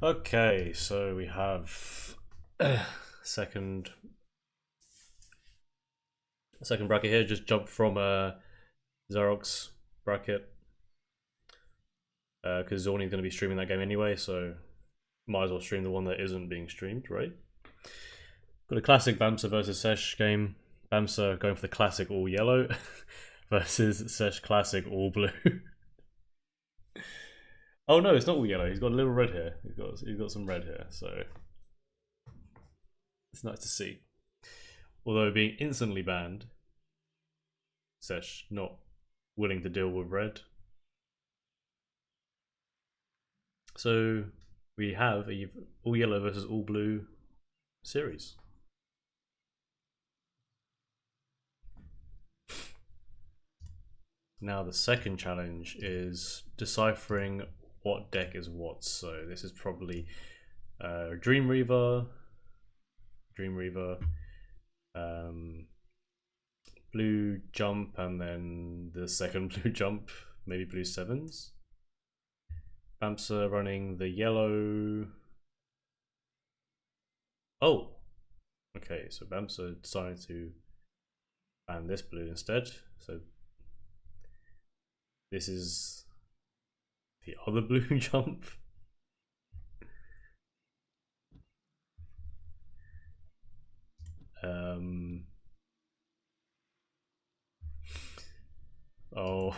Okay, so we have second second bracket here. Just jump from Xerox bracket because Zorni's going to be streaming that game anyway, so might as well stream the one that isn't being streamed, right? Got a classic Bamser versus Sesh game. Bamser going for the classic all yellow versus Sesh classic all blue. Oh no, it's not all yellow. He's got a little red here. He's got some red here, so it's nice to see. Although being instantly banned, Sesh not willing to deal with red. So we have a all yellow versus all blue series. Now the second challenge is deciphering what deck is what. So this is probably Dream Reaver, blue jump, and then the second blue jump, maybe blue sevens. Bamser running the yellow. Oh, okay. So Bamser decided to ban this blue instead. So this is the other blue jump. Oh.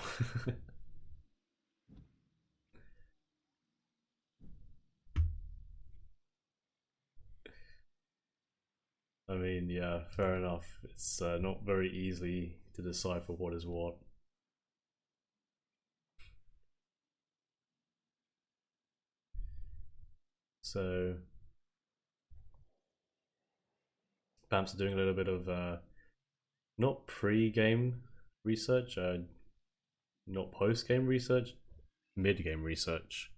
I mean, yeah, fair enough. It's not very easy to decipher what is what. So, Bam's doing a little bit of not pre-game research, not post-game research, mid-game research.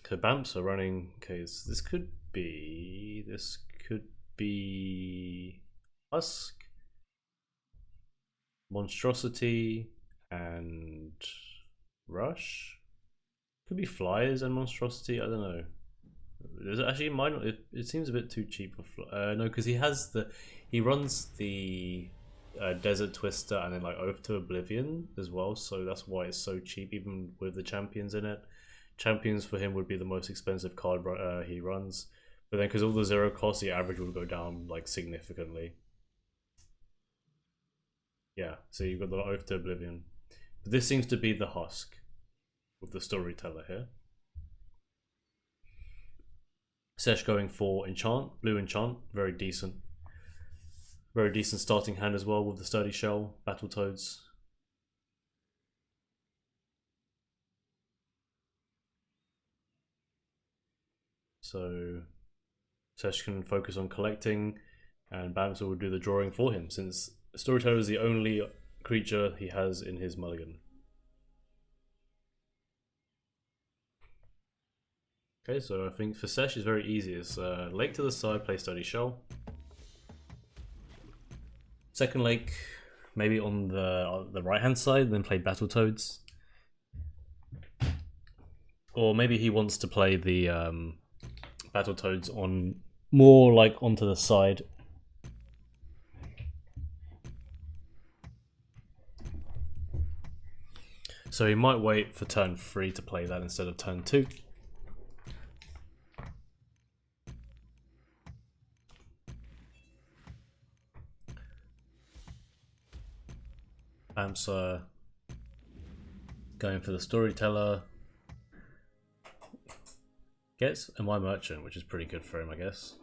So Bamps are running. Okay, so this could be Husk, Monstrosity, and Rush. Could be Flyers and Monstrosity. I don't know. There's actually might not. It seems a bit too cheap for no, because he runs the Desert Twister and then like Oath to Oblivion as well. So that's why it's so cheap, even with the champions in it. Champions for him would be the most expensive card he runs, but then because all the zero cost, the average would go down like significantly. Yeah, so you've got the Oath to Oblivion. But this seems to be the Husk with the storyteller here. Sesh going for enchant, blue enchant, very decent. Very decent starting hand as well with the sturdy shell, Battletoads. So Sesh can focus on collecting, and Bamser will do the drawing for him, since Storyteller is the only creature he has in his mulligan. Okay, so I think for Sesh it's very easy. It's Lake to the side, play Sturdy Shell. Second Lake, maybe on the right hand side, then play Battletoads. Or maybe he wants to play the Battletoads on more like onto the side. So he might wait for turn 3 to play that instead of turn 2. Bamser going for the storyteller. Gets a My Merchant, which is pretty good for him, I guess.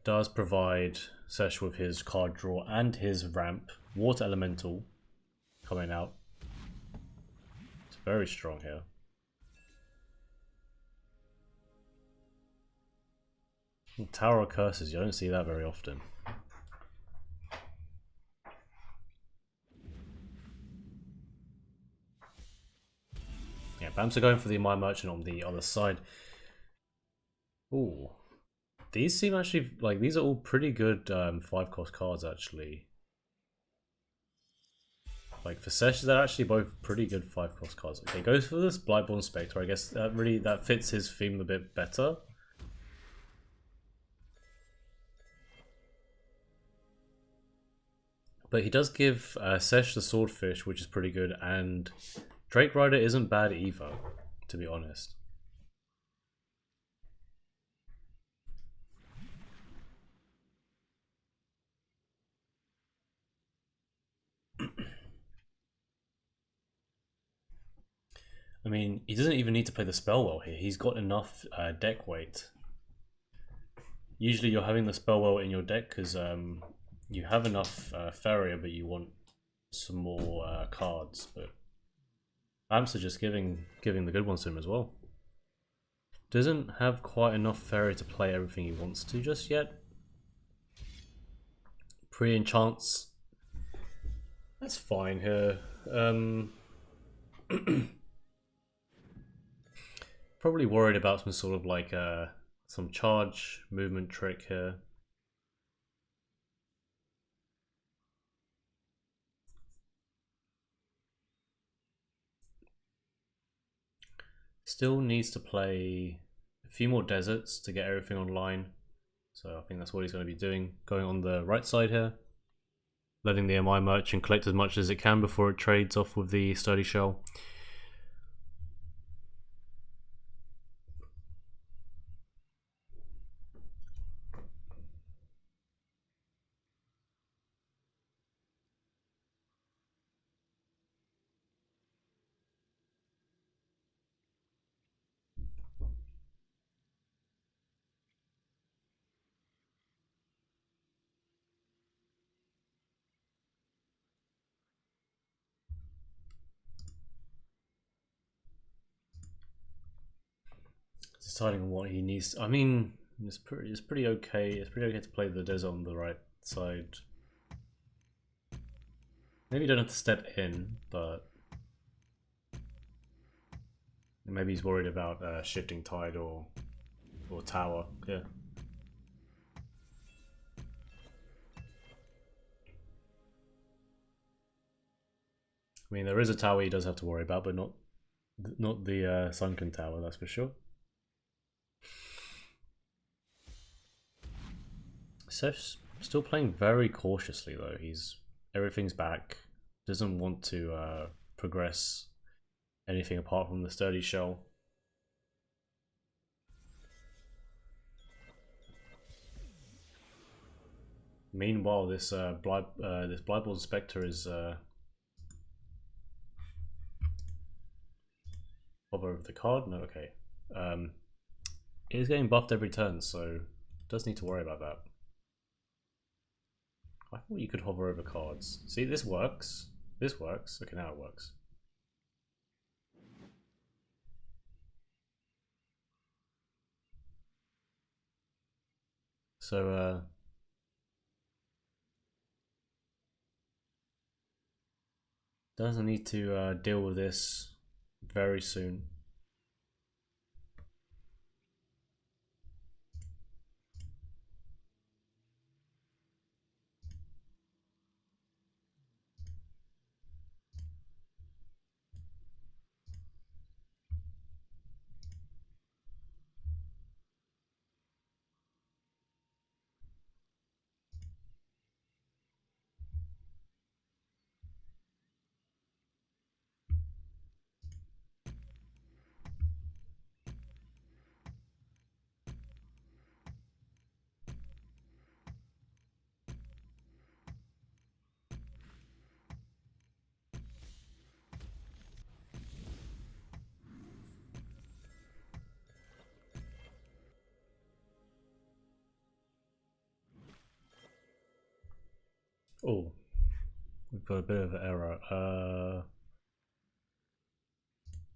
Does provide Sesh with his card draw and his ramp. Water Elemental coming out. It's very strong here. Tower of Curses, you don't see that very often. Yeah, Bamser going for the My Merchant on the other side. Ooh. These seem actually like these are all pretty good 5 cost cards actually. Like for Sesh, they're actually both pretty good 5 cost cards. Okay, goes for this Blightborn Spectre. I guess that fits his theme a bit better. But he does give Sesh the Swordfish, which is pretty good, and Drake Rider isn't bad either, to be honest. I mean, he doesn't even need to play the spell well here. He's got enough deck weight. Usually you're having the spell well in your deck because you have enough Farrier, but you want some more cards. But Bamser just giving the good ones to him as well. Doesn't have quite enough Farrier to play everything he wants to just yet. Pre-enchants. That's fine here. Probably worried about some sort of like some charge movement trick here. Still needs to play a few more deserts to get everything online. So I think that's what he's going to be doing. Going on the right side here. Letting the MI merchant collect as much as it can before it trades off with the sturdy shell. Deciding on what he needs. I mean, it's pretty okay. It's pretty okay to play the desert on the right side. Maybe you don't have to step in, but maybe he's worried about shifting tide or tower. Yeah. I mean, there is a tower he does have to worry about, but not the sunken tower. That's for sure. Seth's still playing very cautiously though. Everything's back. Doesn't want to progress anything apart from the sturdy shell. Meanwhile, this Blightborn Spectre is hover over the card. No, okay. It is getting buffed every turn, so does need to worry about that. I thought you could hover over cards. See, this works. This works. Okay, now it works. So, doesn't need to deal with this very soon. Oh, we've got a bit of an error.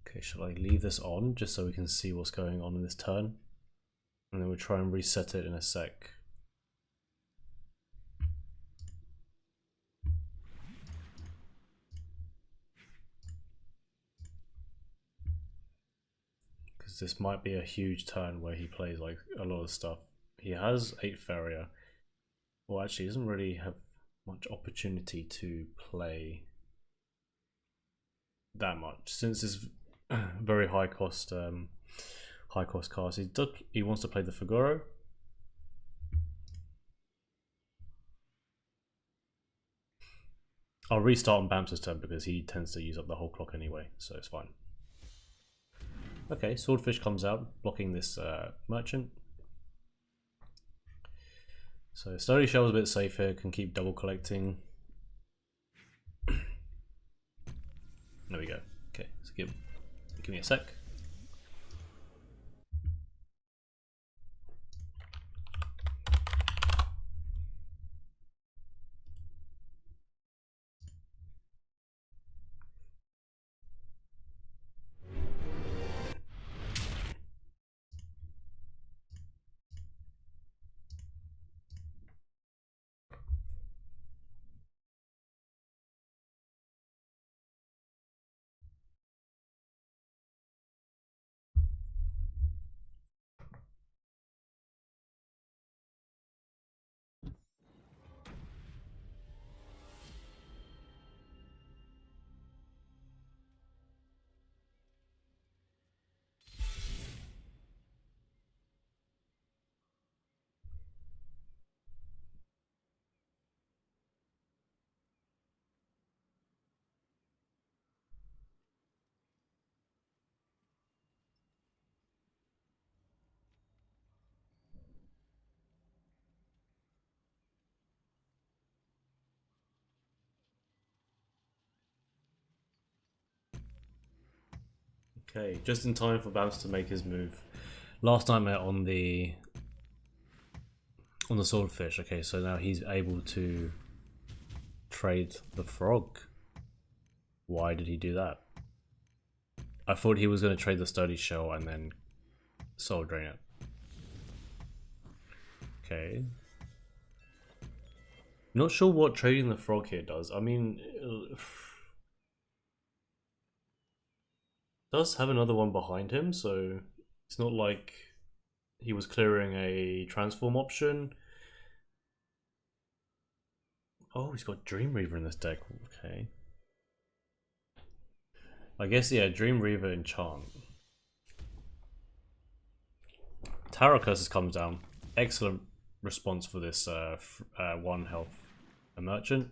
Okay, shall I leave this on just so we can see what's going on in this turn? And then we'll try and reset it in a sec. Because this might be a huge turn where he plays like a lot of stuff He has 8 Farrier. Well, actually, he doesn't really have much opportunity to play that much since it's very high cost cast. He wants to play the Figaro. I'll restart on Bamser's turn because he tends to use up the whole clock anyway, so it's fine. Okay, Swordfish comes out, blocking this merchant. So Sturdy Shell is a bit safer, can keep double collecting. There we go. Okay, so give me a sec. Okay, just in time for Bams to make his move. Last nightmare on the Swordfish. Okay, so now he's able to trade the frog. Why did he do that? I thought he was going to trade the Sturdy Shell and then Soul Drain it. Okay. Not sure what trading the frog here does. I mean, it does have another one behind him, so it's not like he was clearing a transform option. Oh, he's got Dream Reaver in this deck. Okay. I guess, yeah, Dream Reaver enchant. Tarot Curses comes down. Excellent response for this 1 health merchant.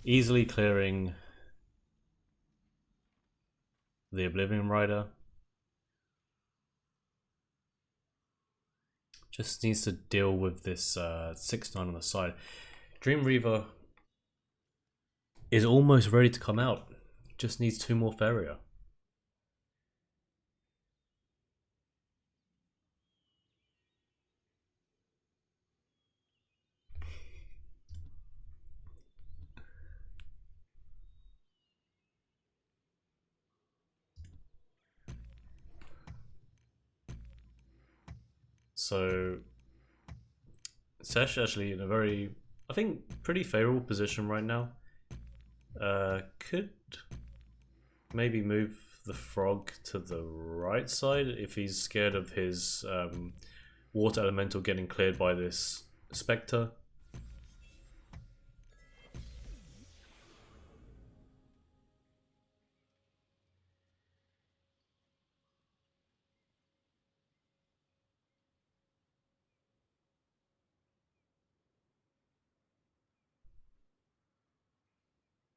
Easily clearing the Oblivion Rider. Just needs to deal with this 6/9 on the side. Dream Reaver is almost ready to come out. Just needs 2 more Farrier. So Sesh actually in a very, I think, pretty favorable position right now. Could maybe move the frog to the right side if he's scared of his water elemental getting cleared by this spectre.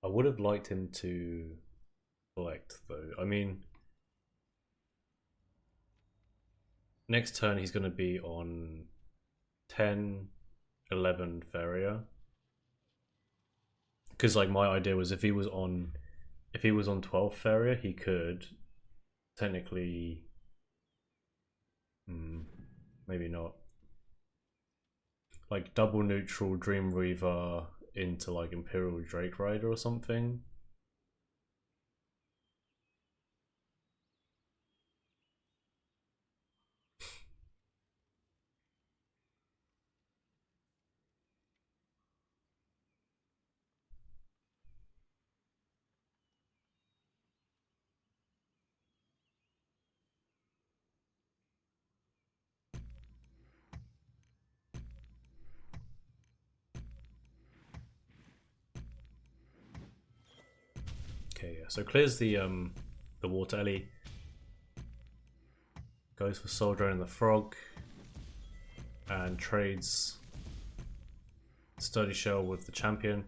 I would have liked him to collect though. I mean, next turn he's going to be on 10, 11 Farrier. Because like my idea was if he was on 12 Farrier, he could technically, maybe not, like double neutral Dream Reaver into like Imperial Drake Rider or something. So clears the water ellie. Goes for Soldier and the Frog. And trades Sturdy Shell with the champion.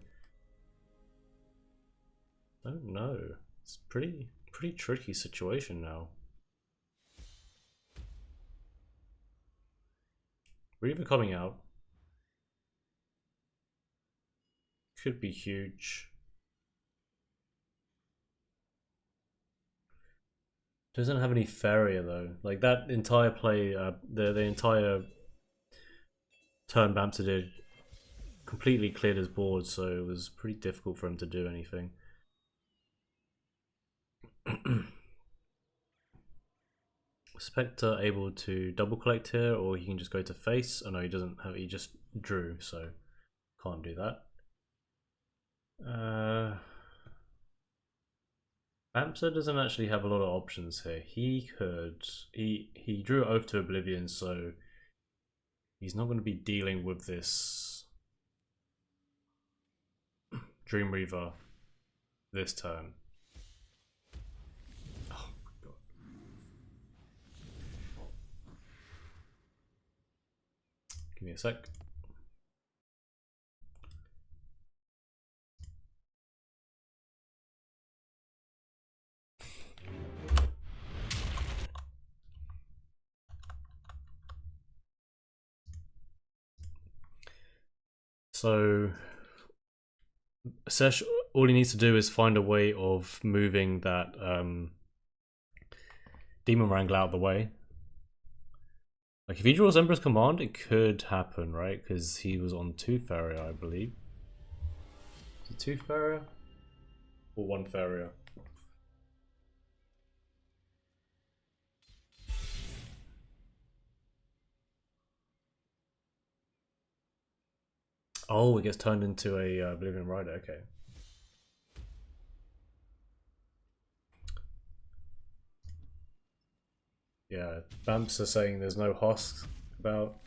I don't know. It's pretty tricky situation now. Reaver coming out. Could be huge. Doesn't have any Farrier though. Like that entire play, the entire turn Bamser did completely cleared his board, so it was pretty difficult for him to do anything. Spectre able to double collect here, or he can just go to face. Oh no, he doesn't have. He just drew, so can't do that. Bamser doesn't actually have a lot of options here. He could. He drew Oath to Oblivion, so he's not going to be dealing with this Dream Reaver this turn. Oh my god. Give me a sec. So Sesh, all he needs to do is find a way of moving that Demon Wrangler out of the way. Like if he draws Emperor's Command, it could happen, right? Because he was on 2 Farrier, I believe. Is it 2 Farrier? Or 1 Farrier? Oh, it gets turned into a Oblivion Rider, okay. Yeah, Bamser saying there's no husks about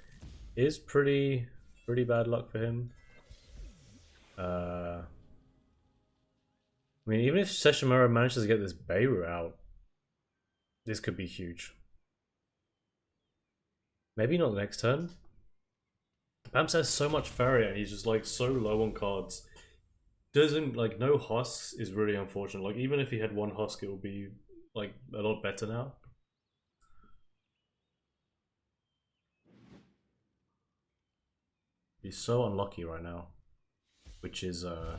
is pretty bad luck for him. I mean, even if seshoumara manages to get this Beirut out, this could be huge. Maybe not the next turn. Bamser has so much Farrier and he's just like so low on cards. Doesn't like no husks is really unfortunate. Like even if he had 1 husk, it would be like a lot better now. He's so unlucky right now, which is I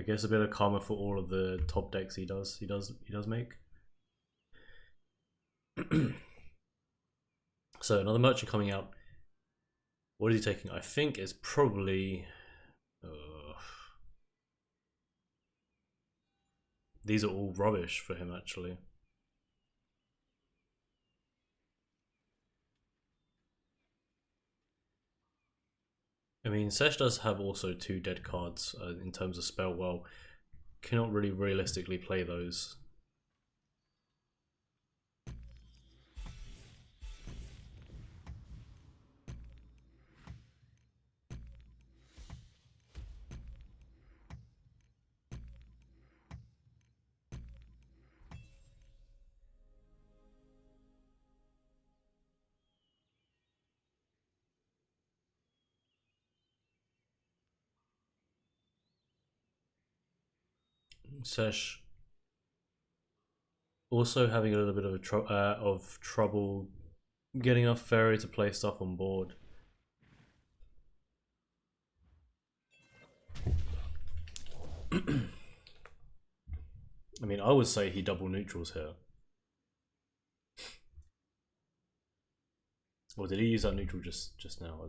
guess a bit of karma for all of the top decks he does make. So another merchant coming out. What is he taking? I think it's probably these are all rubbish for him actually. I mean, Sesh does have also 2 dead cards in terms of spell. Well, cannot really realistically play those. Sesh also having a little bit of trouble getting enough Fairy to play stuff on board. I mean, I would say he double neutrals here. Or did he use that neutral just now? I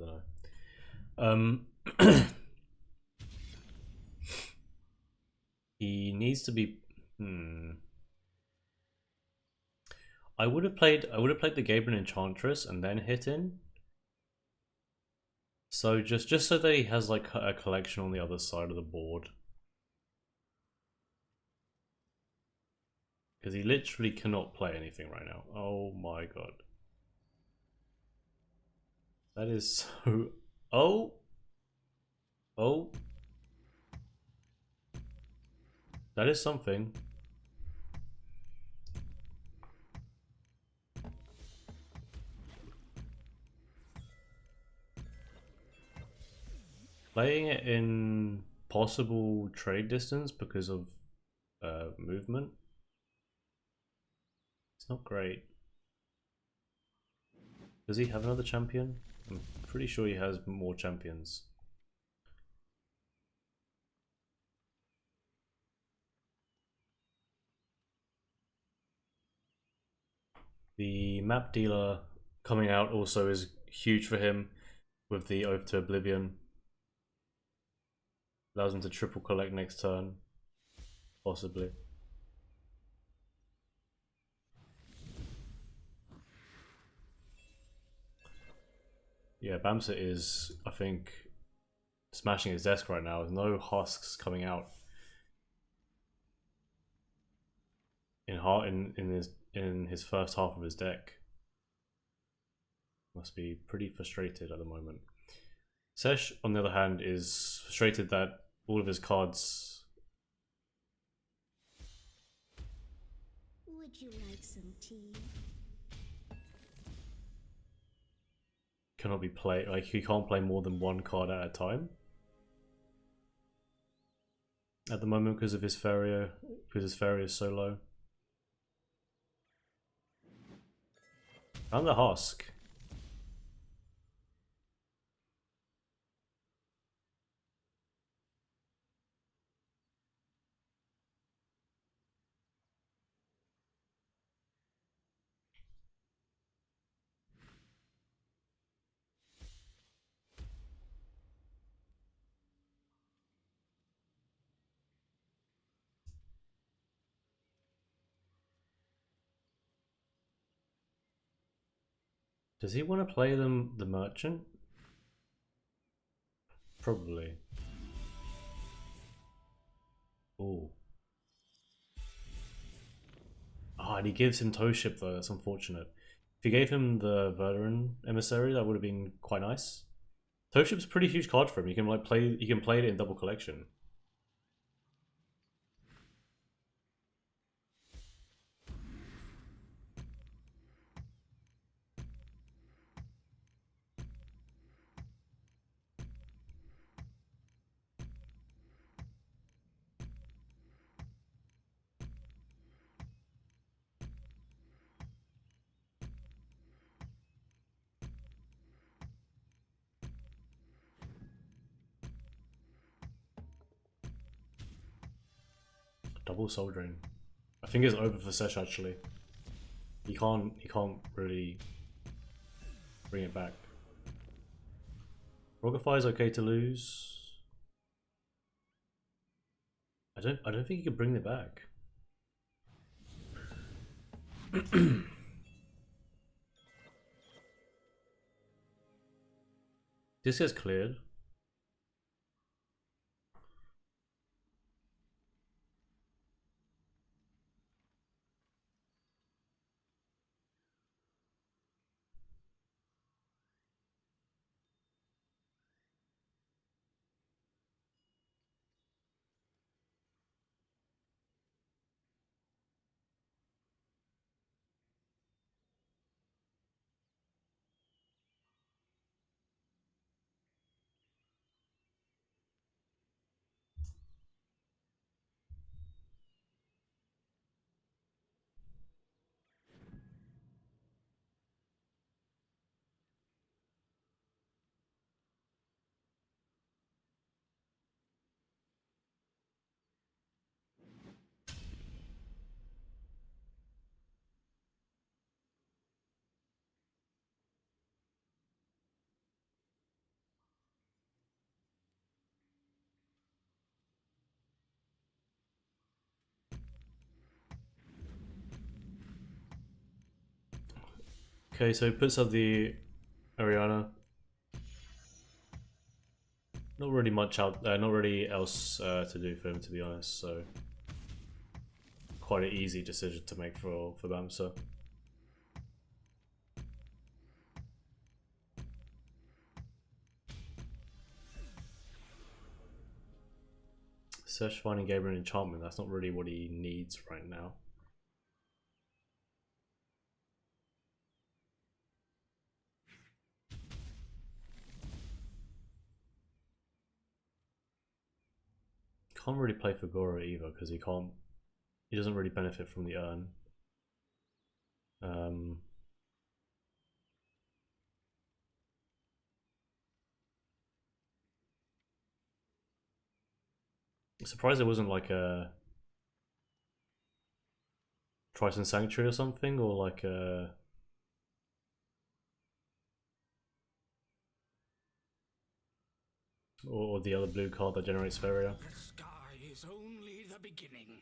don't know. He needs to be. I would have played the Gabriel Enchantress and then hit in. So just so that he has like a collection on the other side of the board. Because he literally cannot play anything right now. Oh my god. That is so... Oh! Oh! That is something. Playing it in possible trade distance because of movement. It's not great. Does he have another champion? I'm pretty sure he has more champions. The map dealer coming out also is huge for him with the Oath to Oblivion. Allows him to triple collect next turn, possibly. Yeah, Bamser is, I think, smashing his desk right now with no husks coming out in his first half of his deck. Must be pretty frustrated at the moment. Sesh, on the other hand, is frustrated that all of his cards. Would you like some tea? Cannot be played. Like, he can't play more than one card at a time at the moment because of his Ferio, because his Ferio is so low. And the husk. Does he want to play the merchant? Probably. Oh. Ah, and he gives him Toe Ship though. That's unfortunate. If he gave him the Verduran Emissary, that would have been quite nice. Toe Ship's a pretty huge card for him. You can like play. You can play it in double collection. Double Soul Drain. I think it's over for Sesh actually. He can't really bring it back. Rogify is okay to lose. I don't think he can bring it back. This gets cleared. Okay, so he puts up the Ariana. Not really much out. Not really else to do for him, to be honest. So quite an easy decision to make for Bamser. Sesh finding Gabriel enchantment, that's not really what he needs right now. Can't really play for Gora either because he doesn't really benefit from the urn. Um, Surprised there wasn't like a Triton Sanctuary or something, or like a or the other blue card that generates Feria. The sky is only the beginning.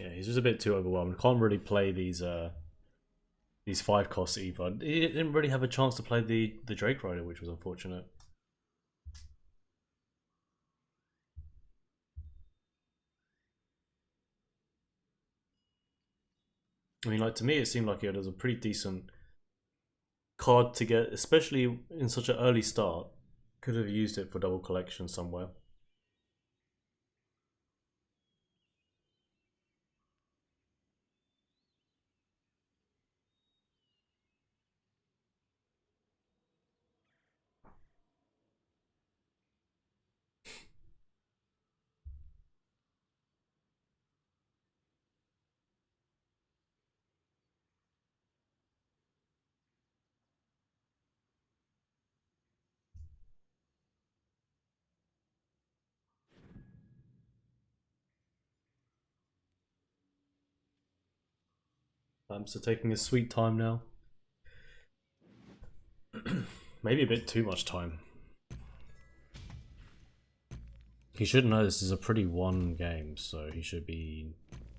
Yeah, he's just a bit too overwhelmed. Can't really play these 5 costs either. He didn't really have a chance to play the Drake Rider, which was unfortunate. I mean, like to me, it seemed like it was a pretty decent card to get, especially in such an early start. Could have used it for double collection somewhere. So taking his sweet time now. Maybe a bit too much time. He should know this is a pretty one game, so he should be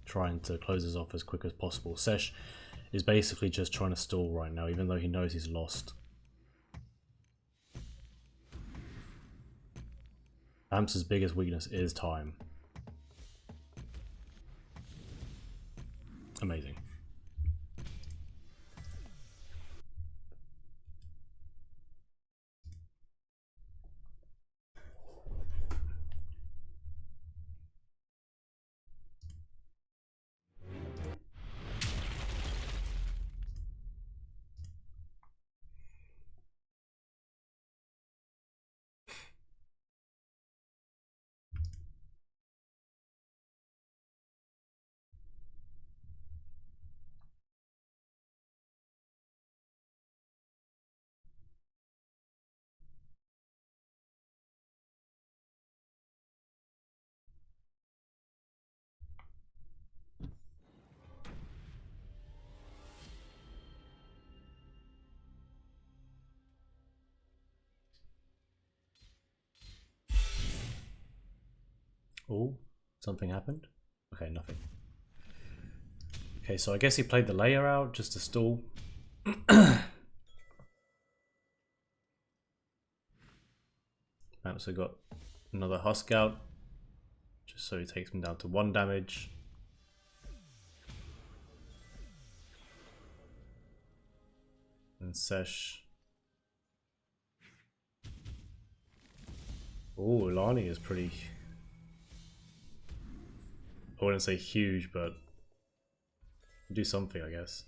trying to close this off as quick as possible. Sesh is basically just trying to stall right now, even though he knows he's lost. Bamser's biggest weakness is time. Amazing. Oh, something happened? Okay, nothing. Okay, so I guess he played the layer out just to stall. Bamser got another Husk out, just so he takes him down to 1 damage. And Sesh. Oh, Lani is pretty. I wouldn't say huge, but do something, I guess.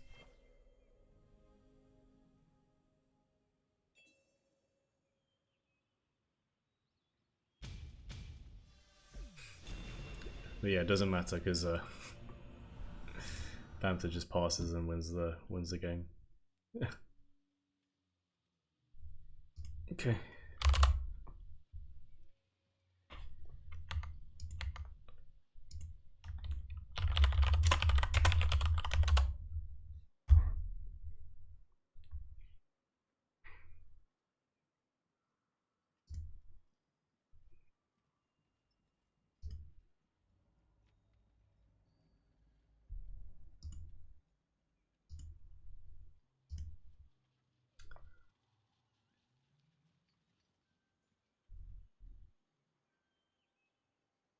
But yeah, it doesn't matter because Bamser just passes and wins the game. Okay.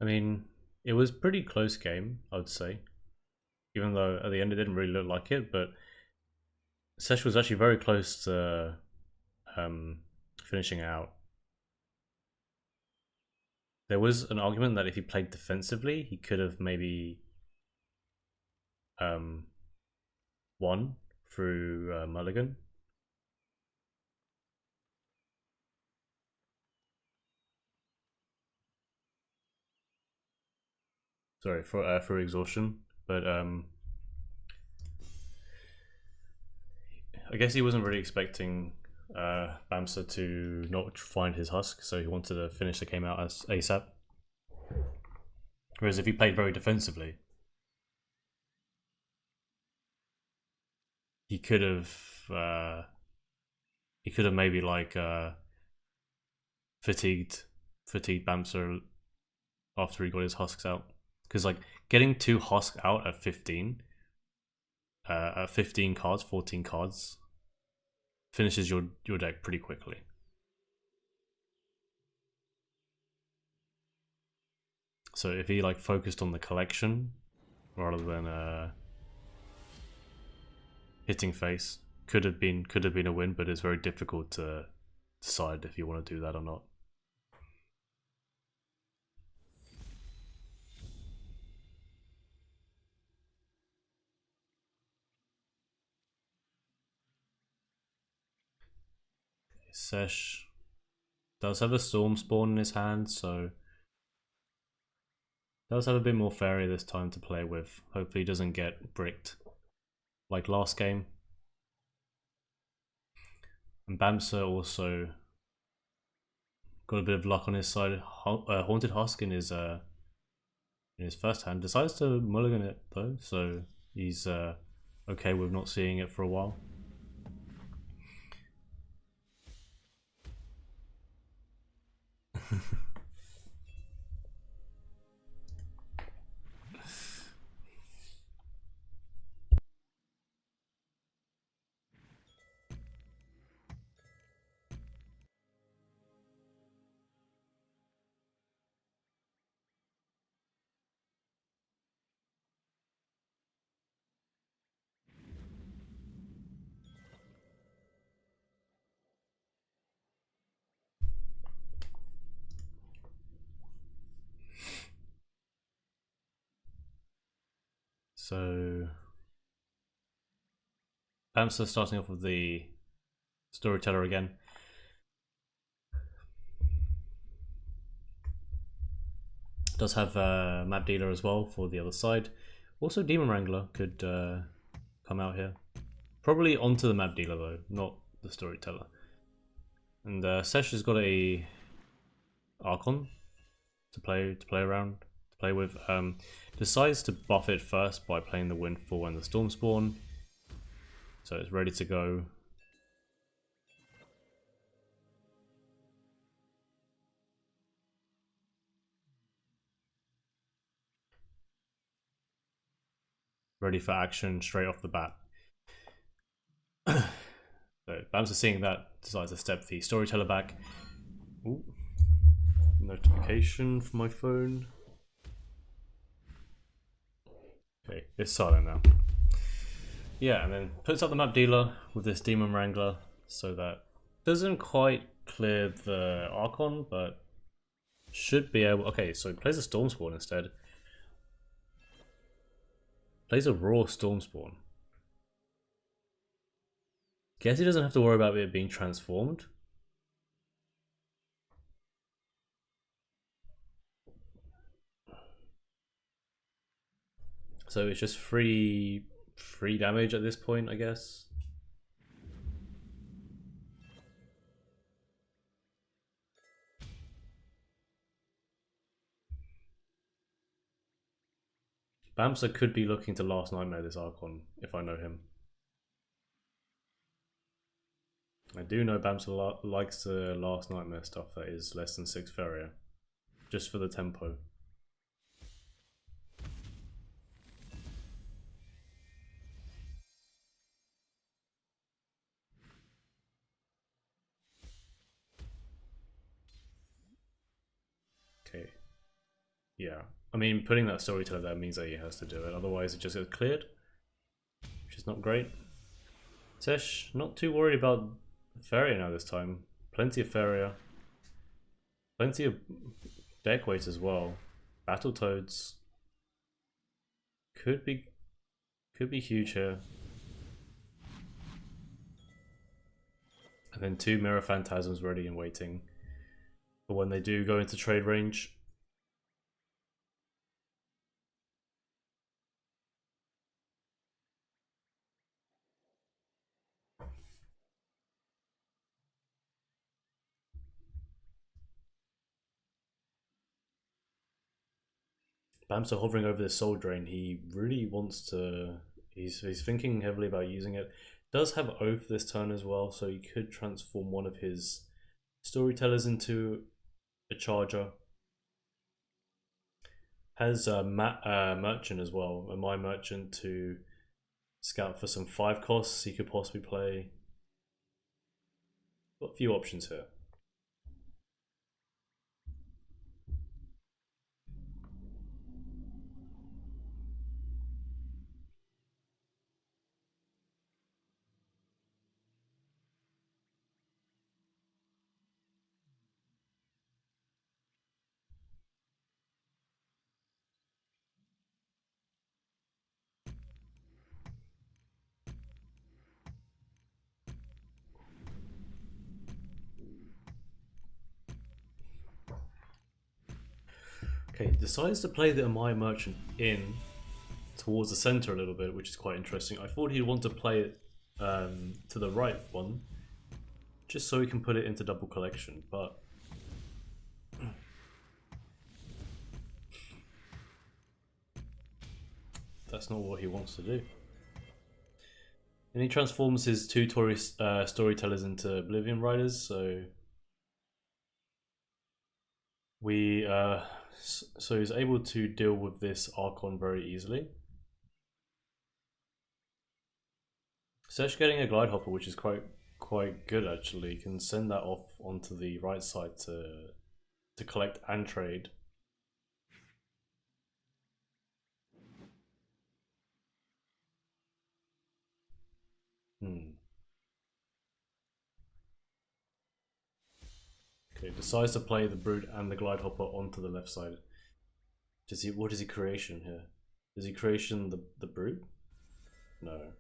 I mean, it was pretty close game, I would say. even though at the end it didn't really look like it. But Sesh was actually very close to finishing out. There was an argument that if he played defensively, he could have maybe um, won through Mulligan. Sorry, for exhaustion, but I guess he wasn't really expecting Bamser to not find his husk, so he wanted to finish the game out as ASAP. Whereas if he played very defensively, he could have maybe like fatigued Bamser after he got his husks out, because like getting 2 husks out at 15 cards, 14 cards finishes your deck pretty quickly. So if he like focused on the collection rather than hitting face, could have been a win, but it's very difficult to decide if you want to do that or not. Sesh does have a storm spawn in his hand, so does have a bit more fairy this time to play with. Hopefully he doesn't get bricked like last game. And Bamser also got a bit of luck on his side. Haunted Husk in his first hand. Decides to mulligan it though, so he's okay with not seeing it for a while. So Bamser starting off with the storyteller again. Does have map dealer as well for the other side. Also demon wrangler could come out here. Probably onto the map dealer though, not the storyteller. And Sesh has got a Archon to play around, to play with. Decides to buff it first by playing the Windfall and the Storm Spawn, so it's ready to go. Ready for action straight off the bat. So Bamser seeing that decides to step the storyteller back. Ooh. Notification from my phone. Okay, it's silent now. Yeah, and then puts up the map dealer with this demon wrangler, so that doesn't quite clear the Archon, but should be able. Okay, so he plays a Storm Spawn instead. Plays a raw Storm Spawn. Guess he doesn't have to worry about it being transformed. So it's just free damage at this point, I guess. Bamser could be looking to Last Nightmare this Archon, if I know him. I do know Bamser likes the Last Nightmare stuff that is less than 6 Feria, just for the tempo. Okay. Yeah. I mean, putting that storyteller there means that he has to do it, otherwise it just gets cleared, which is not great. Sesh, not too worried about Feria now this time. Plenty of Feria. Plenty of deck weight as well. Battletoads. Could be huge here. And then 2 Mirror Phantasms ready and waiting for when they do go into trade range. Bamser hovering over this soul drain, he really wants to. He's thinking heavily about using it. Does have Oath this turn as well, so he could transform one of his storytellers into a charger. Has Merchant as well, a My Merchant to scout for some 5 costs he could possibly play. Got a few options here. Okay, decides to play the Amaya Merchant in towards the center a little bit, which is quite interesting. I thought he'd want to play it to the right one, just so he can put it into double collection, but that's not what he wants to do. And he transforms his 2 storytellers into Oblivion Riders, so so he's able to deal with this Archon very easily. Sesh getting a Glide Hopper, which is quite good actually. You can send that off onto the right side to collect and trade. Okay, decides to play the Brood and the Glide Hopper onto the left side. What is he creation here? Is he creation the Brood? No.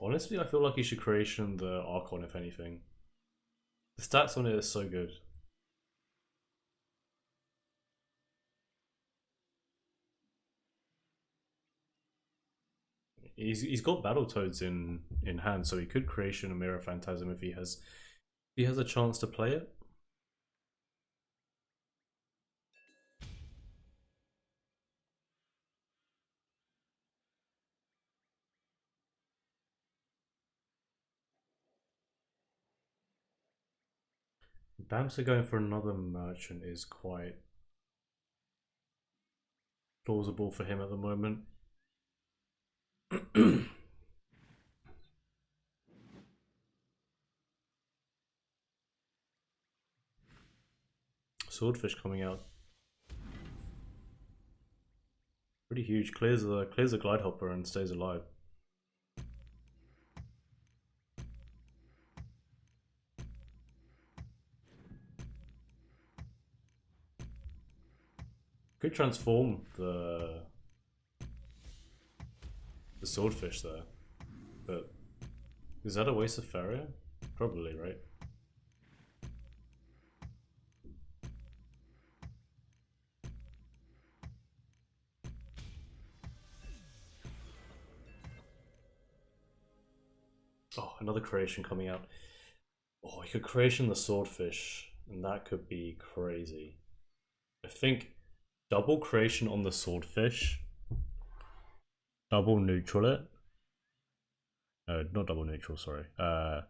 Honestly, I feel like he should creation the Archon if anything. The stats on it are so good. He's got Battletoads in hand, so he could creation a Mirror Phantasm if he has a chance to play it. Bamser going for another Merchant is quite plausible for him at the moment. Swordfish coming out. Pretty huge. Clears the Glide Hopper and stays alive. Could transform the Swordfish there, but is that a waste of Faria? Probably, right? Oh, another creation coming out. Oh, you could creation the Swordfish, and that could be crazy. I think double creation on the Swordfish, double neutral it. No, not double neutral, sorry. Oh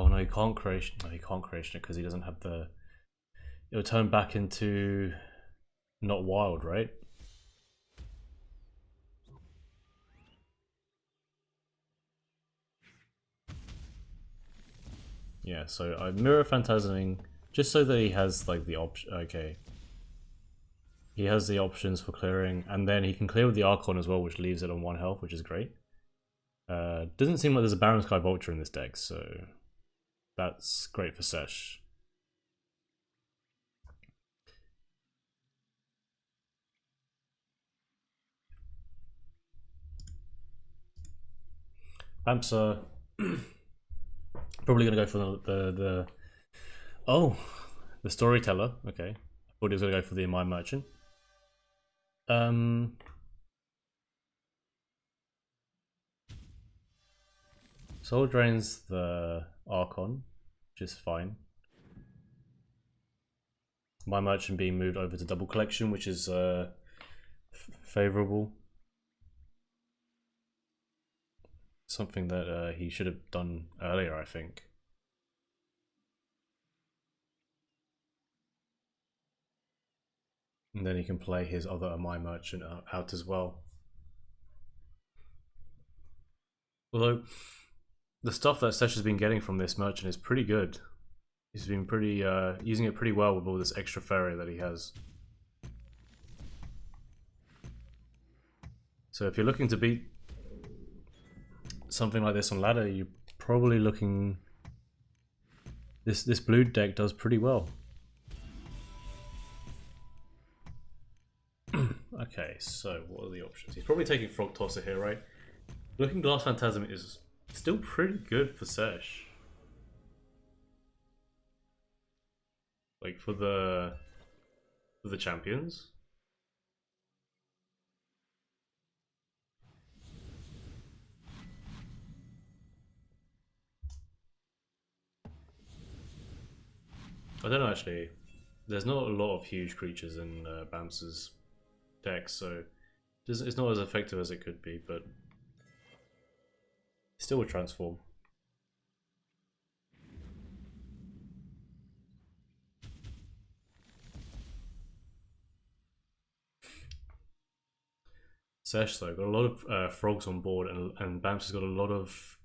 no, he can't creation. No, he can't creation it because he doesn't have the. It'll turn back into not wild, right? Yeah, so I'm mirror phantasming just so that he has like the option. Okay, he has the options for clearing, and then he can clear with the Archon as well, which leaves it on 1 health, which is great. Doesn't seem like there's a Baron Sky Vulture in this deck, so that's great for Sesh. Bamser probably gonna go for the oh, the Storyteller. Okay, I thought he was gonna go for the My Merchant. Soul drains the Archon, which is fine. My Merchant being moved over to Double Collection, which is favorable. Something that he should have done earlier, I think. And then he can play his other My Merchant out as well. Although the stuff that Sesh has been getting from this merchant is pretty good. He's been pretty using it pretty well with all this extra ferry that he has. So if you're looking to beat something like this on ladder, you're probably looking. This blue deck does pretty well. Okay, so what are the options? He's probably taking Frog Tosser here, right? Looking Glass Phantasm is still pretty good for Sesh. Like for the champions. I don't know actually. There's not a lot of huge creatures in Bamser's deck, so it's not as effective as it could be, but still would transform. Sesh though got a lot of frogs on board, and Bamser's got a lot of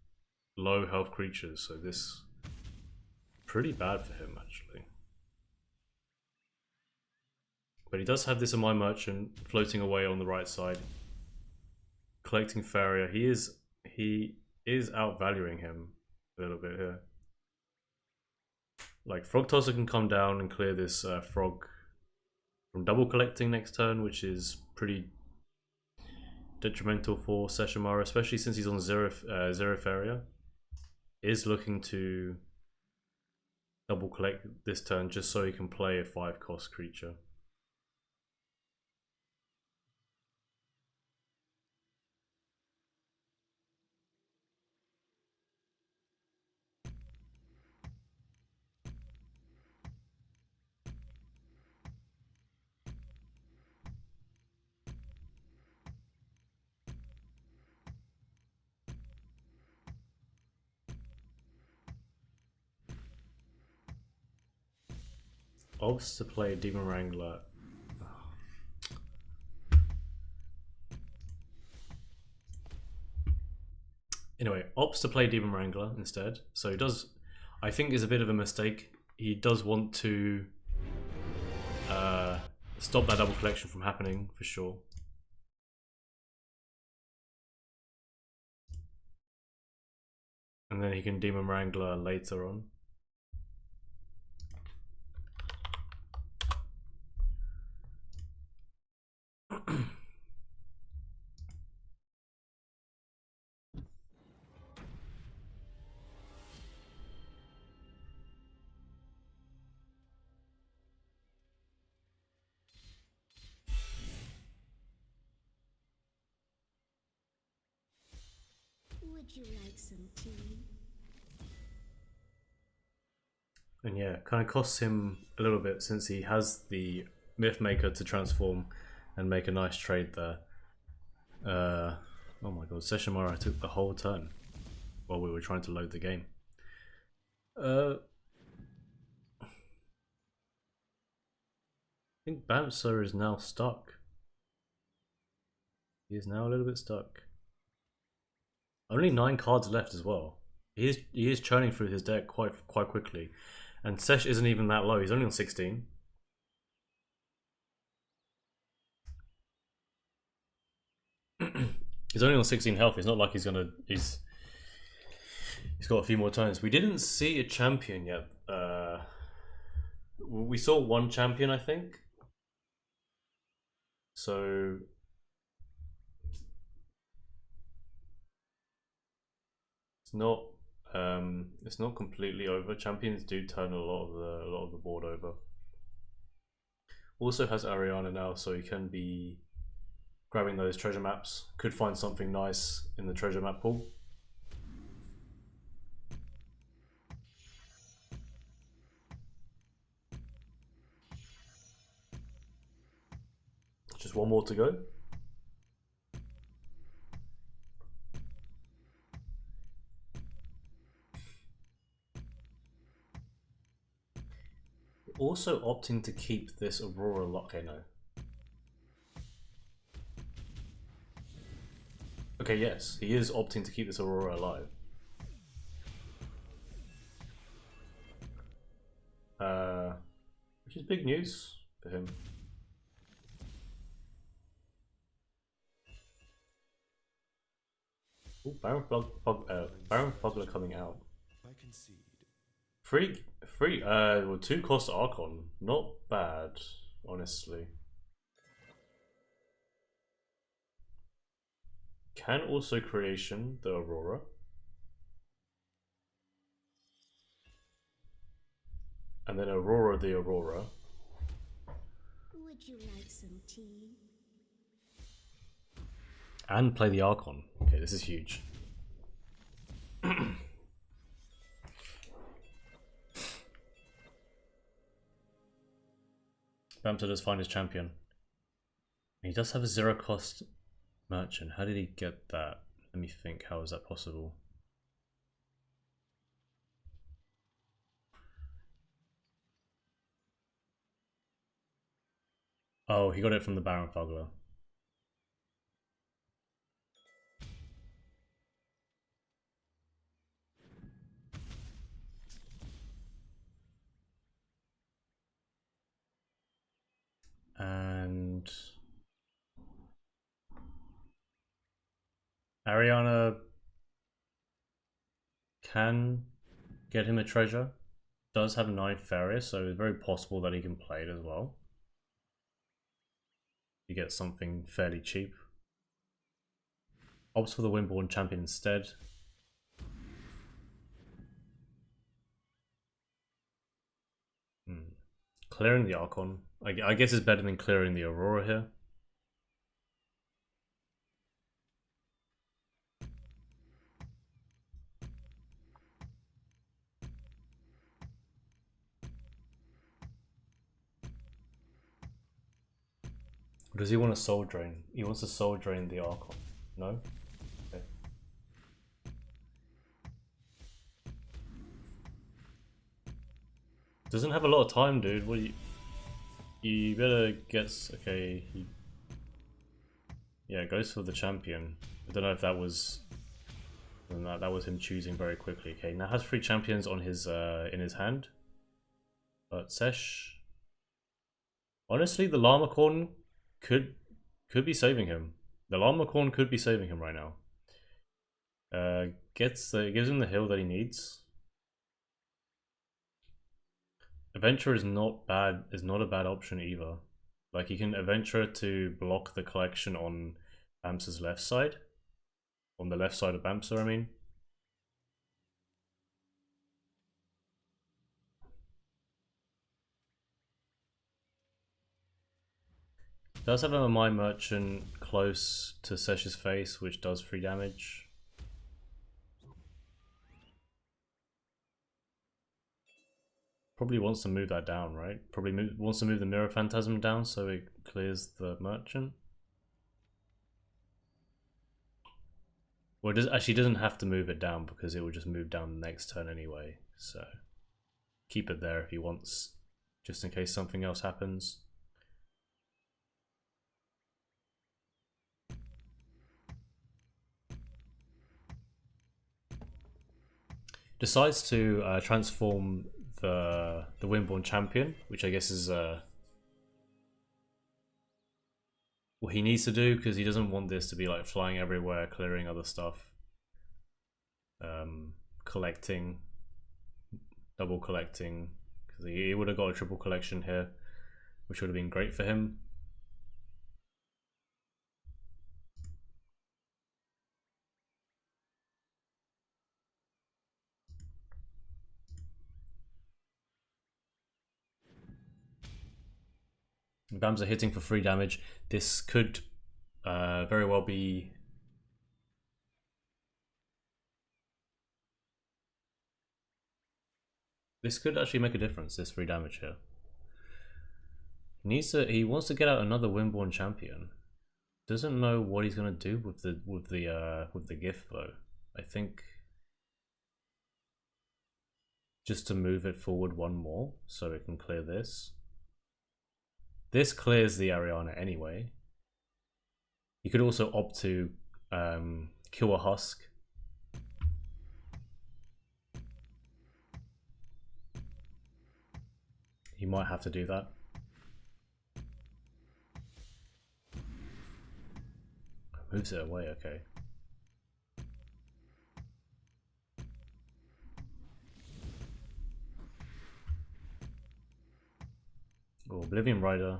low health creatures, so this pretty bad for him actually. But he does have this on My Merchant floating away on the right side, collecting Farrier. He is outvaluing him a little bit here. Like Frog Tosser can come down and clear this frog from double collecting next turn, which is pretty detrimental for Seshoumara, especially since he's on zero Farrier. Is looking to double collect this turn just so he can play a 5-cost creature. Opts to play Demon Wrangler. Anyway, opts to play Demon Wrangler instead. So he does, I think, is a bit of a mistake. He does want to stop that double collection from happening for sure. And then he can Demon Wrangler later on. Would you like some tea? And yeah, kind of costs him a little bit since he has the Mythmaker to transform and make a nice trade there. Oh my god, Seshoumara took the whole turn while we were trying to load the game. I think Bamser is now stuck. He is now a little bit stuck. Only 9 cards left as well. He is churning through his deck quite quickly, and Sesh isn't even that low. He's only on 16. He's only on 16 health. It's not like he's got a few more turns. We didn't see a champion yet. We saw one champion, I think. So it's not completely over. Champions do turn a lot of the board over. Also has Ariana now, so he can be grabbing those treasure maps. Could find something nice in the treasure map pool. Just one more to go. Also opting to keep this Aurora lock. Okay, no. Okay, yes, he is opting to keep this Aurora alive. Which is big news for him. Ooh, Baron Fugler coming out. Free, well, 2 cost Archon. Not bad, honestly. Can also creation the Aurora. And then Aurora the Aurora. Would you like some tea? And play the Archon. Okay, this is huge. Bamser does find his champion. He does have a 0 cost merchant. How did he get that? Let me think, how is that possible? Oh, he got it from the Baron Fugler. And Ariana can get him a treasure. Does have 9 Farius, so it's very possible that he can play it as well. You get something fairly cheap. Opts for the Windborn champion instead. Clearing the Archon. I guess it's better than clearing the Aurora here. Or does he want to soul drain? He wants to soul drain the Archon. No? Okay. Doesn't have a lot of time, dude. What do you better get... Okay, yeah, goes for the champion. I don't know if that was... That was him choosing very quickly. Okay, now has 3 champions on his in his hand. But Sesh... Honestly, the Llama Corn could be saving him. The Llama Corn could be saving him right now. Gives him the heal that he needs. Adventure is not bad. Is not a bad option either. Like, you can adventure to block the collection on Bamser's left side. On the left side of Bamser, I mean. Does have a My Merchant close to Sesh's face, which does 3 damage. Probably wants to move that down, right? Probably wants to move the Mirror Phantasm down so it clears the Merchant. Well, actually doesn't have to move it down because it will just move down the next turn anyway. So keep it there if he wants, just in case something else happens. decides to transform the Windborn champion, which I guess is what he needs to do because he doesn't want this to be like flying everywhere, clearing other stuff, collecting, double collecting, because he would have got a triple collection here, which would have been great for him. Bamser hitting for 3 damage. This could very well be. This could actually make a difference. This 3 damage here. He wants to get out another Windborn champion. Doesn't know what he's gonna do with the gift though. I think just to move it forward one more so it can clear this. This clears the Ariana anyway. You could also opt to kill a husk. He might have to do that. Moves it away, okay. Oh, Oblivion Rider.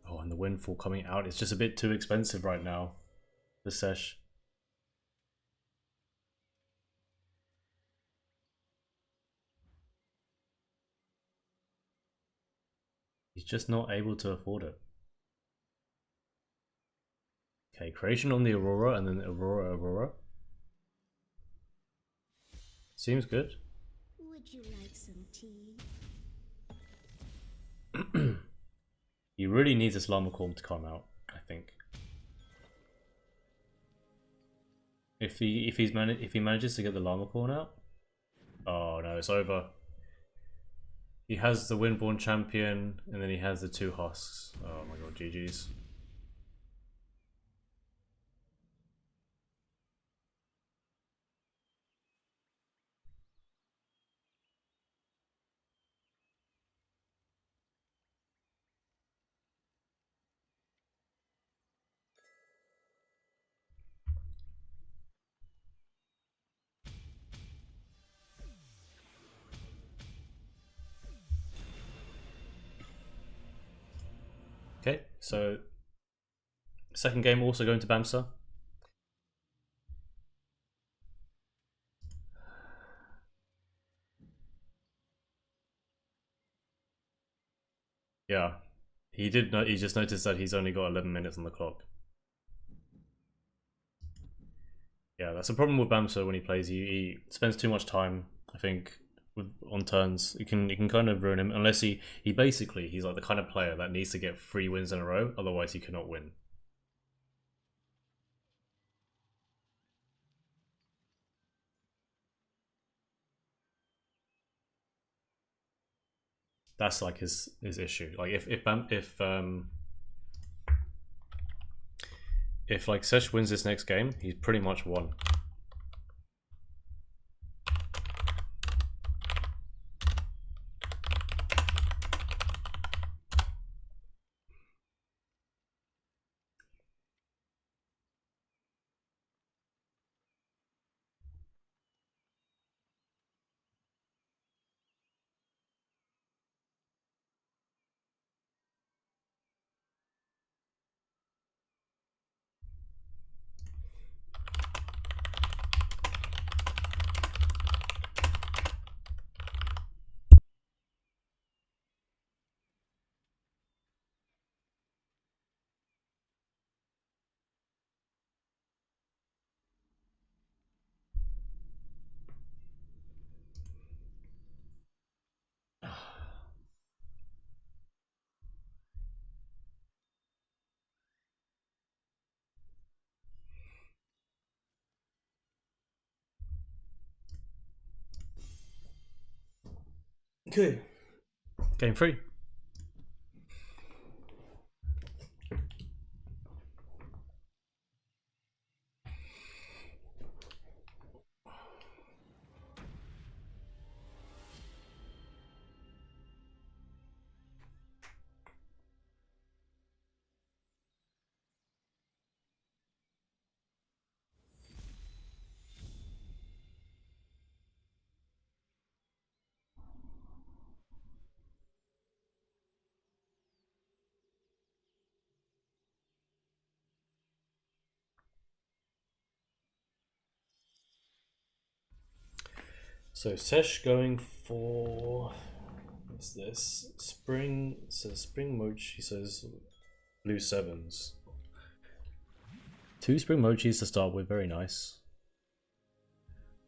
Oh, and the Windfall coming out. It's just a bit too expensive right now. The Sesh. He's just not able to afford it. Okay, creation on the Aurora and then Aurora. Seems good. Would you like some tea? He really needs this Llamacorn to come out, I think. If he manages to get the Llamacorn out, oh no, it's over. He has the Windborn champion, and then he has the 2 husks. Oh my god, GG's. Okay, so second game also going to Bamser. Yeah, he did. He just noticed that he's only got 11 minutes on the clock. Yeah, that's a problem with Bamser when he plays. He spends too much time, I think, on turns. It can kind of ruin him unless he's like the kind of player that needs to get 3 wins in a row. Otherwise, he cannot win. That's like his issue. Like if like Sesh wins this next game, he's pretty much won. Okay. Game 3. So Sesh going for what's this? Spring says spring mochi says blue sevens. 2 spring mochis to start with, very nice.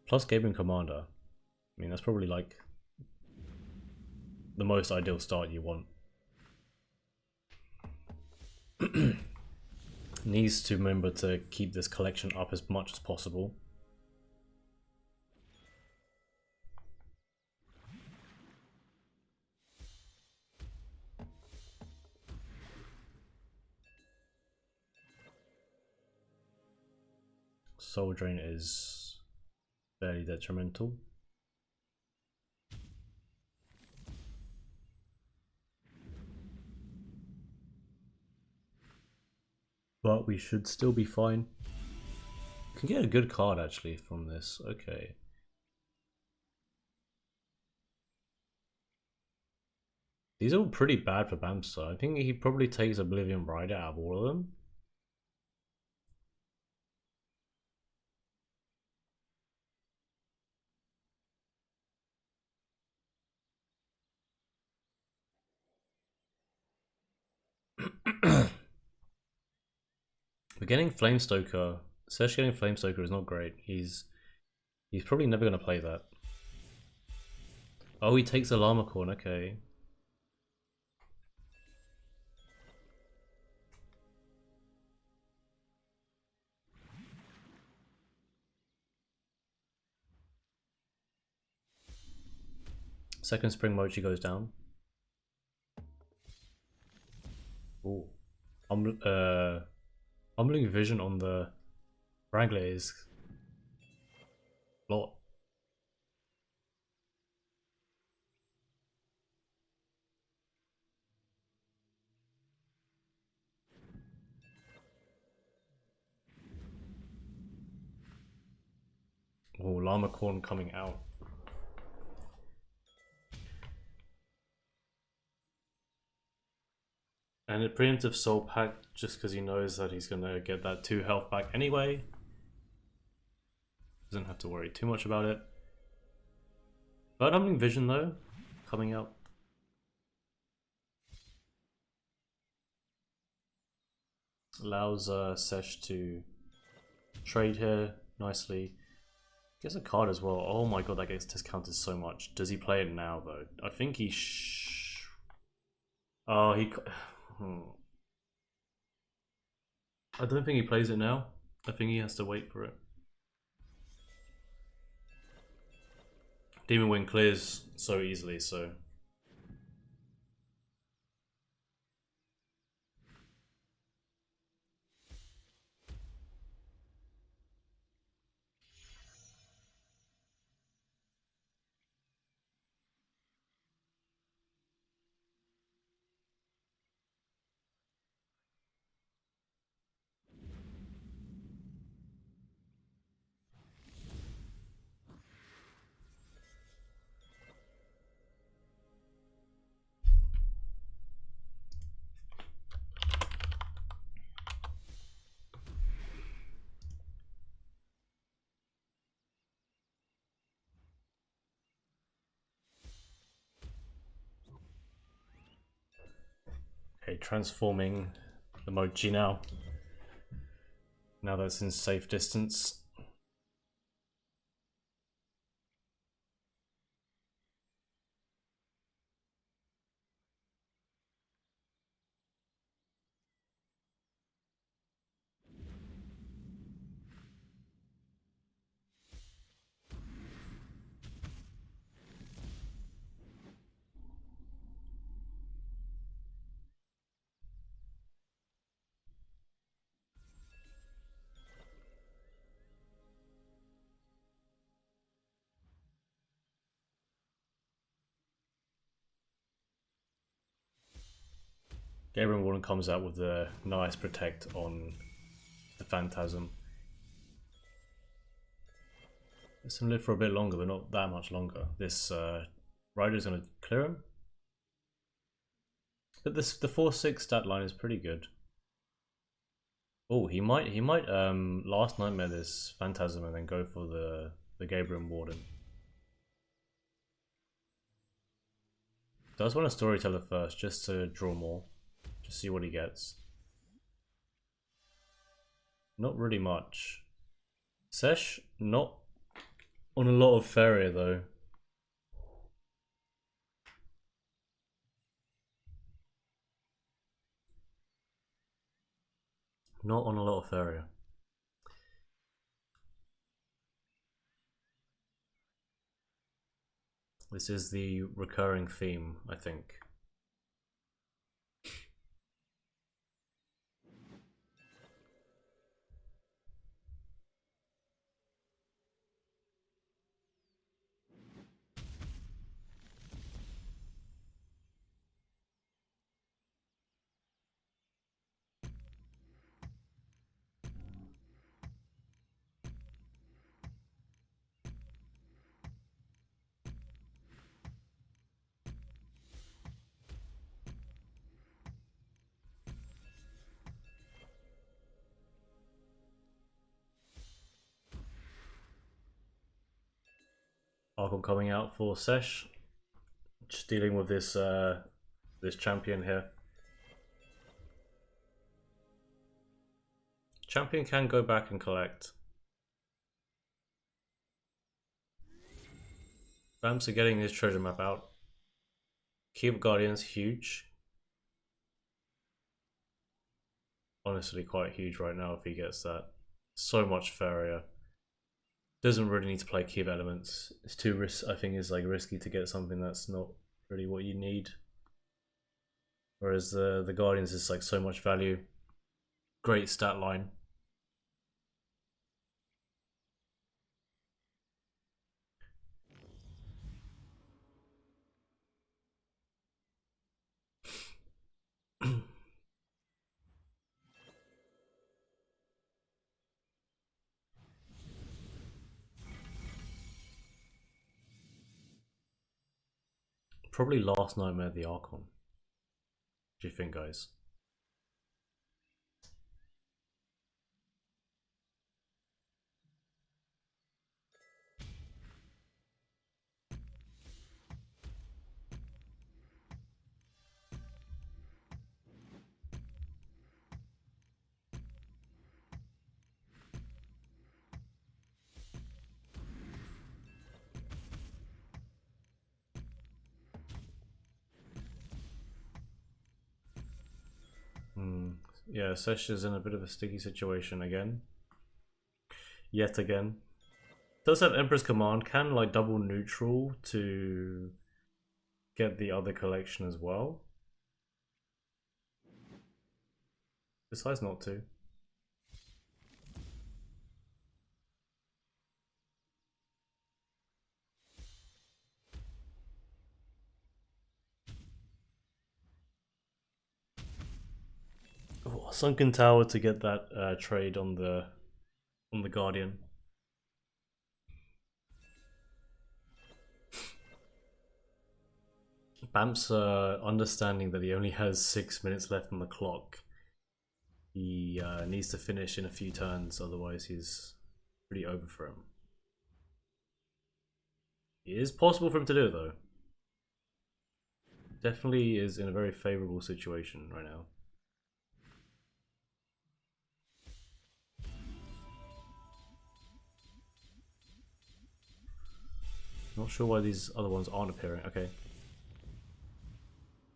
Plus Gabriel Commander. I mean that's probably like the most ideal start you want. Needs to remember to keep this collection up as much as possible. Soul Drain is fairly detrimental. But we should still be fine. Can get a good card actually from this. Okay. These are all pretty bad for Bamser. I think he probably takes Oblivion Rider out of all of them. But getting Flamestoker, Sesh getting Flamestoker is not great. He's probably never gonna play that. Oh, he takes a Llamacorn, okay. Second Spring Mochi goes down. Ooh. Humbling Vision on the Wrangler is a lot. Oh, Llamacorn coming out. And a preemptive Soul Pack just because he knows that he's gonna get that 2 health back anyway. Doesn't have to worry too much about it. But Humbling Vision though, coming out. Allows Sesh to trade here nicely. Gets a card as well. Oh my god, that gets discounted so much. Does he play it now though? I think he oh, he... I don't think he plays it now. I think he has to wait for it. Demon Wing clears so easily, so... Okay, transforming the Mochi now. Now that's in safe distance. Gabriel Warden comes out with a nice protect on the Phantasm. Lets him live for a bit longer, but not that much longer. This Rider's gonna clear him. But this the 4/6 stat line is pretty good. Oh, he might last nightmare this Phantasm and then go for the Gabriel Warden. Does want a storyteller first, just to draw more. Just see what he gets. Not really much. Sesh, not on a lot of Feria though. Not on a lot of Feria. This is the recurring theme, I think. Arkham coming out for Sesh. Just dealing with this this champion here. Champion can go back and collect. Bamser getting his treasure map out. Cube Guardian's huge. Honestly, quite huge right now if he gets that. So much Feria. Doesn't really need to play cube elements. It's too I think it's like risky to get something that's not really what you need. Whereas the Guardians is like so much value. Great stat line. Probably last nightmare the Archon. What do you think, guys? Yeah, Sesh is in a bit of a sticky situation again. Yet again. Does have Emperor's Command, can like double neutral to get the other collection as well. Decides not to. Oh, Sunken Tower to get that trade on the Guardian. Bamser understanding that he only has 6 minutes left on the clock. He needs to finish in a few turns, otherwise he's pretty over for him. It is possible for him to do it though. Definitely is in a very favourable situation right now. Not sure why these other ones aren't appearing. Okay.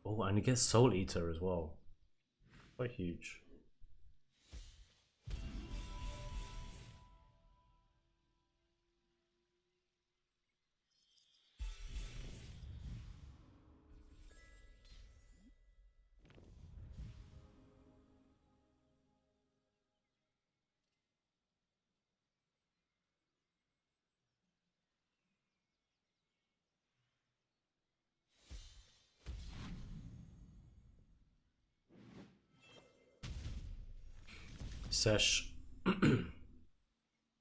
Oh, and he gets Soul Eater as well. Quite huge. Sesh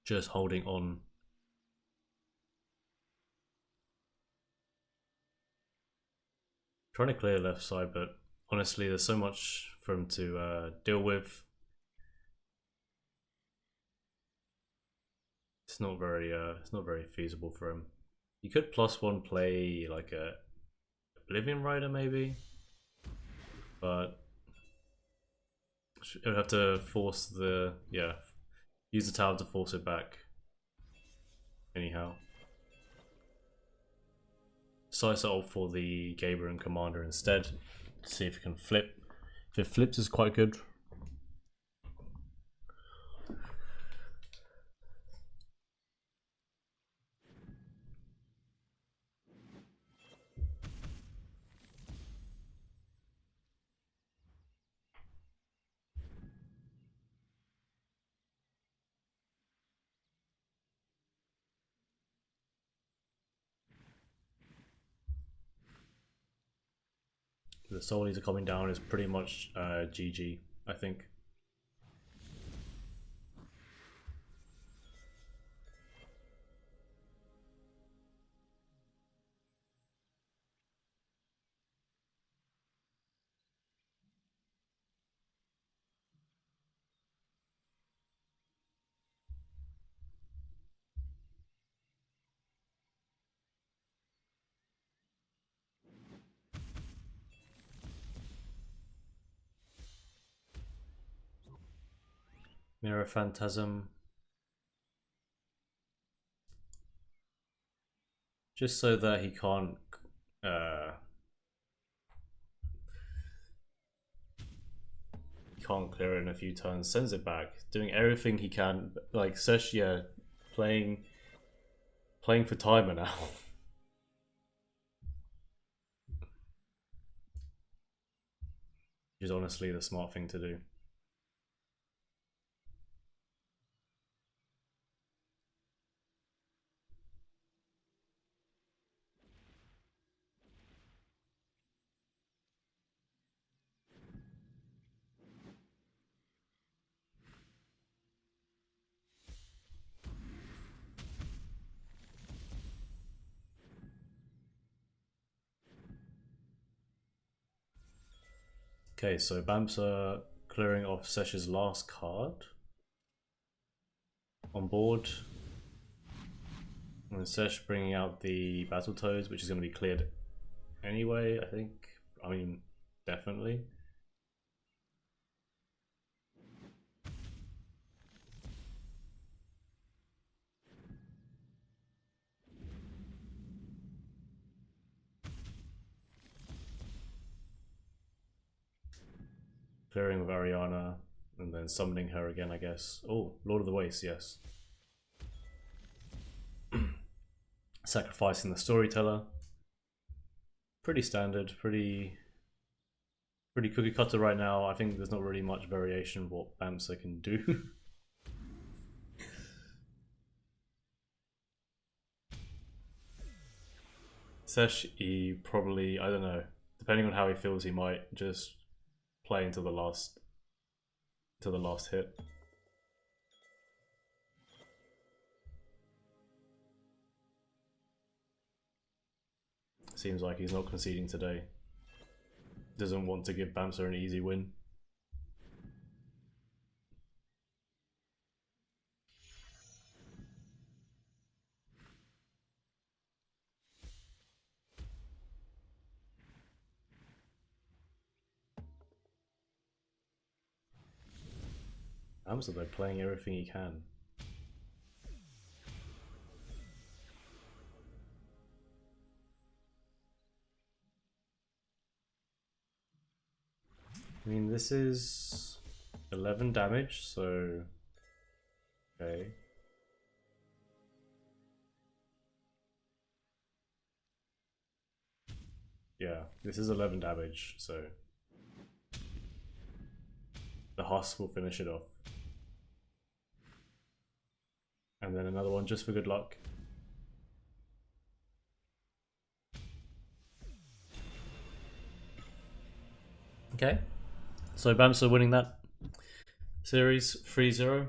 just holding on. Trying to clear left side, but honestly there's so much for him to deal with. It's not very feasible for him. You could +1 play like a Oblivion Rider maybe, but it would have to force the use the tower to force it back. Anyhow, Seifer Open for the Gaber and Commander instead. See if it can flip. If it flips, is quite good. The Solies are coming down is pretty much GG, I think. Mirror Phantasm. Just so that he can't clear it in a few turns, sends it back, doing everything he can, like Sesh, playing for timer now. Which is honestly the smart thing to do. Okay, so Bamser clearing off Sesh's last card on board. And Sesh bringing out the Battletoads, which is going to be cleared anyway, I think. I mean, definitely. Clearing with Ariana, and then summoning her again, I guess. Oh, Lord of the Waste, yes. Sacrificing the Storyteller. Pretty standard, pretty cookie cutter right now. I think there's not really much variation what Bamser can do. Sesh, he probably, I don't know, depending on how he feels, he might just play until the last hit. Seems like he's not conceding today. Doesn't want to give Bamser an easy win. Bamser though, playing everything he can. I mean, this is 11 damage, so okay. Yeah, this is 11 damage, so the husk will finish it off. And then another one just for good luck. Okay, so Bamser winning that series 3-0.